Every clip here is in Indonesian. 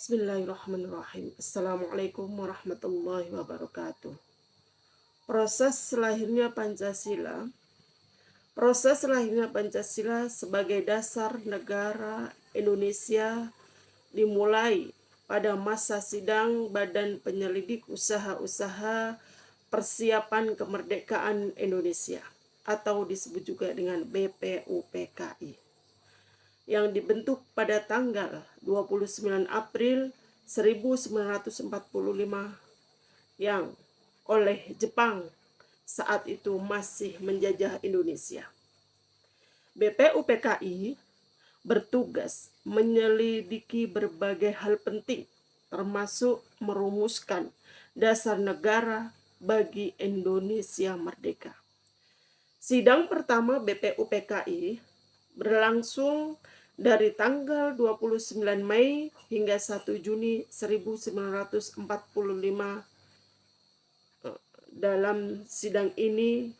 Bismillahirrahmanirrahim. Assalamualaikum warahmatullahi wabarakatuh. Proses lahirnya Pancasila. Proses lahirnya Pancasila sebagai dasar negara Indonesia dimulai pada masa sidang Badan Penyelidik Usaha-Usaha Persiapan Kemerdekaan Indonesia atau disebut juga dengan BPUPKI, yang dibentuk pada tanggal 29 April 1945 yang oleh Jepang saat itu masih menjajah Indonesia. BPUPKI bertugas menyelidiki berbagai hal penting, termasuk merumuskan dasar negara bagi Indonesia merdeka. Sidang pertama BPUPKI berlangsung dari tanggal 29 Mei hingga 1 Juni 1945. Dalam sidang ini,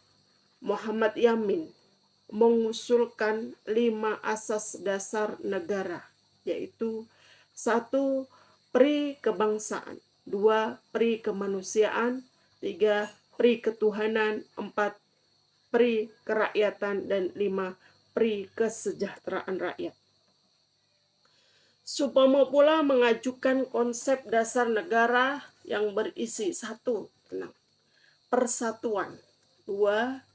Muhammad Yamin mengusulkan 5 asas dasar negara, yaitu 1. Pri kebangsaan, 2. Pri kemanusiaan, 3. Pri ketuhanan, 4. Pri kerakyatan, dan 5. Pri kesejahteraan rakyat. Supomo pula mengajukan konsep dasar negara yang berisi 1. Tentang persatuan, 2.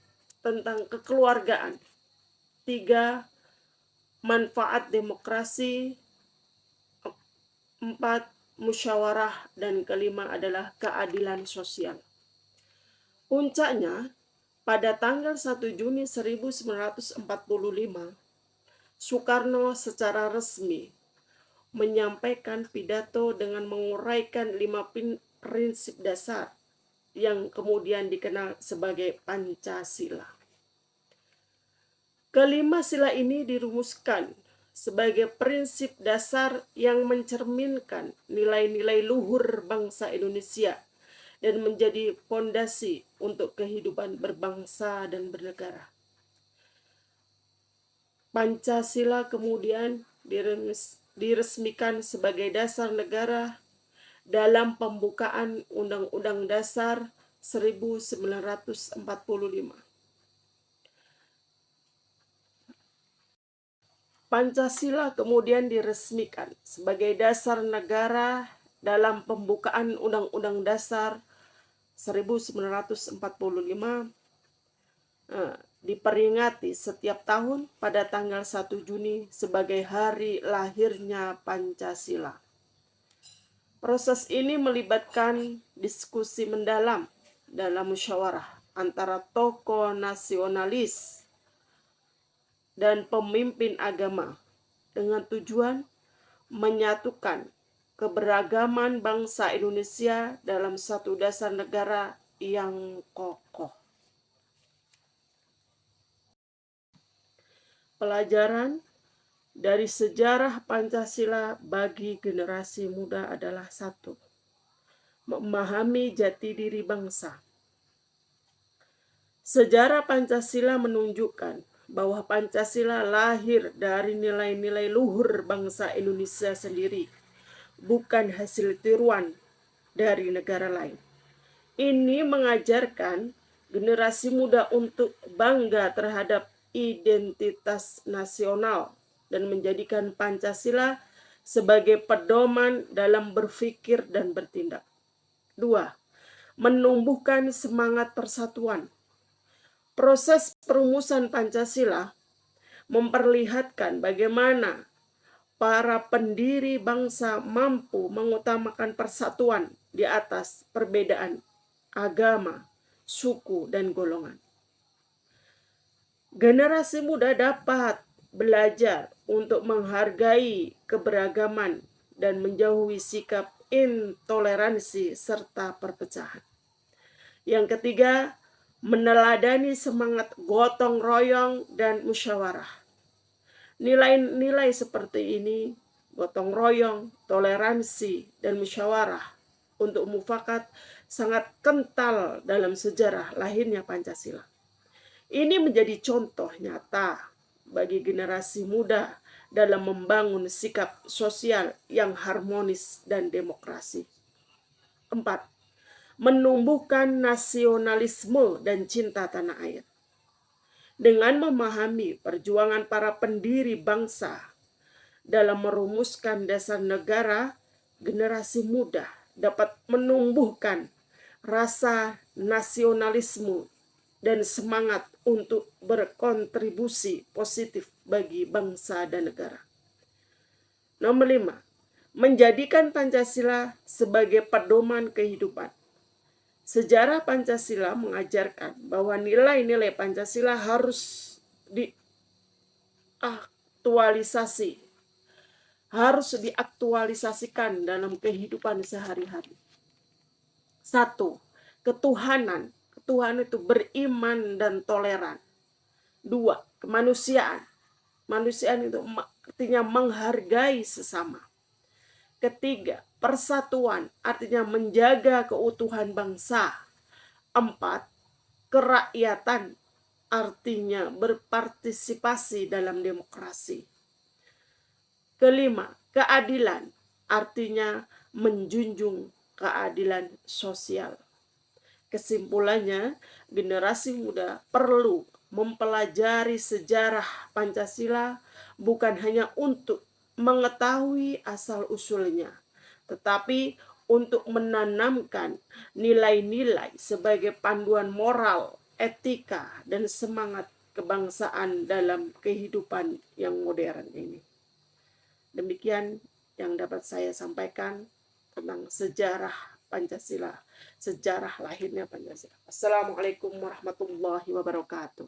Tentang kekeluargaan, 3. Manfaat demokrasi, 4. Musyawarah, dan kelima adalah keadilan sosial. Puncaknya, pada tanggal 1 Juni 1945, Soekarno secara resmi menyampaikan pidato dengan menguraikan 5 prinsip dasar yang kemudian dikenal sebagai Pancasila. Kelima sila ini dirumuskan sebagai prinsip dasar yang mencerminkan nilai-nilai luhur bangsa Indonesia dan menjadi fondasi untuk kehidupan berbangsa dan bernegara. Pancasila kemudian diresmikan sebagai dasar negara dalam pembukaan Undang-Undang Dasar 1945. Pancasila kemudian diresmikan sebagai dasar negara dalam pembukaan Undang-Undang Dasar 1945, diperingati setiap tahun pada tanggal 1 Juni sebagai hari lahirnya Pancasila. Proses ini melibatkan diskusi mendalam dalam musyawarah antara tokoh nasionalis dan pemimpin agama dengan tujuan menyatukan keberagaman bangsa Indonesia dalam satu dasar negara yang kokoh. Pelajaran dari sejarah Pancasila bagi generasi muda adalah 1. Memahami jati diri bangsa. Sejarah Pancasila menunjukkan bahwa Pancasila lahir dari nilai-nilai luhur bangsa Indonesia sendiri, bukan hasil tiruan dari negara lain. Ini mengajarkan generasi muda untuk bangga terhadap identitas nasional dan menjadikan Pancasila sebagai pedoman dalam berpikir dan bertindak. 2. Menumbuhkan semangat persatuan. Proses perumusan Pancasila memperlihatkan bagaimana para pendiri bangsa mampu mengutamakan persatuan di atas perbedaan agama, suku, dan golongan. Generasi muda dapat belajar untuk menghargai keberagaman dan menjauhi sikap intoleransi serta perpecahan. Yang ketiga, meneladani semangat gotong royong dan musyawarah. Nilai-nilai seperti ini, gotong royong, toleransi, dan musyawarah untuk mufakat, sangat kental dalam sejarah lahirnya Pancasila. Ini menjadi contoh nyata bagi generasi muda dalam membangun sikap sosial yang harmonis dan demokrasi. 4. Menumbuhkan nasionalisme dan cinta tanah air. Dengan memahami perjuangan para pendiri bangsa dalam merumuskan dasar negara, generasi muda dapat menumbuhkan rasa nasionalisme dan semangat untuk berkontribusi positif bagi bangsa dan negara. Nomor 5, menjadikan Pancasila sebagai pedoman kehidupan. Sejarah Pancasila mengajarkan bahwa nilai-nilai Pancasila harus diaktualisasikan dalam kehidupan sehari-hari. 1. Ketuhanan. Ketuhanan itu beriman dan toleran. 2. Kemanusiaan. Kemanusiaan itu artinya menghargai sesama. Ketiga, persatuan, artinya menjaga keutuhan bangsa. 4. Kerakyatan, artinya berpartisipasi dalam demokrasi. Kelima, keadilan, artinya menjunjung keadilan sosial. Kesimpulannya, generasi muda perlu mempelajari sejarah Pancasila bukan hanya untuk mengetahui asal-usulnya, tetapi untuk menanamkan nilai-nilai sebagai panduan moral, etika, dan semangat kebangsaan dalam kehidupan yang modern ini. Demikian yang dapat saya sampaikan tentang sejarah Pancasila, sejarah lahirnya Pancasila. Assalamualaikum warahmatullahi wabarakatuh.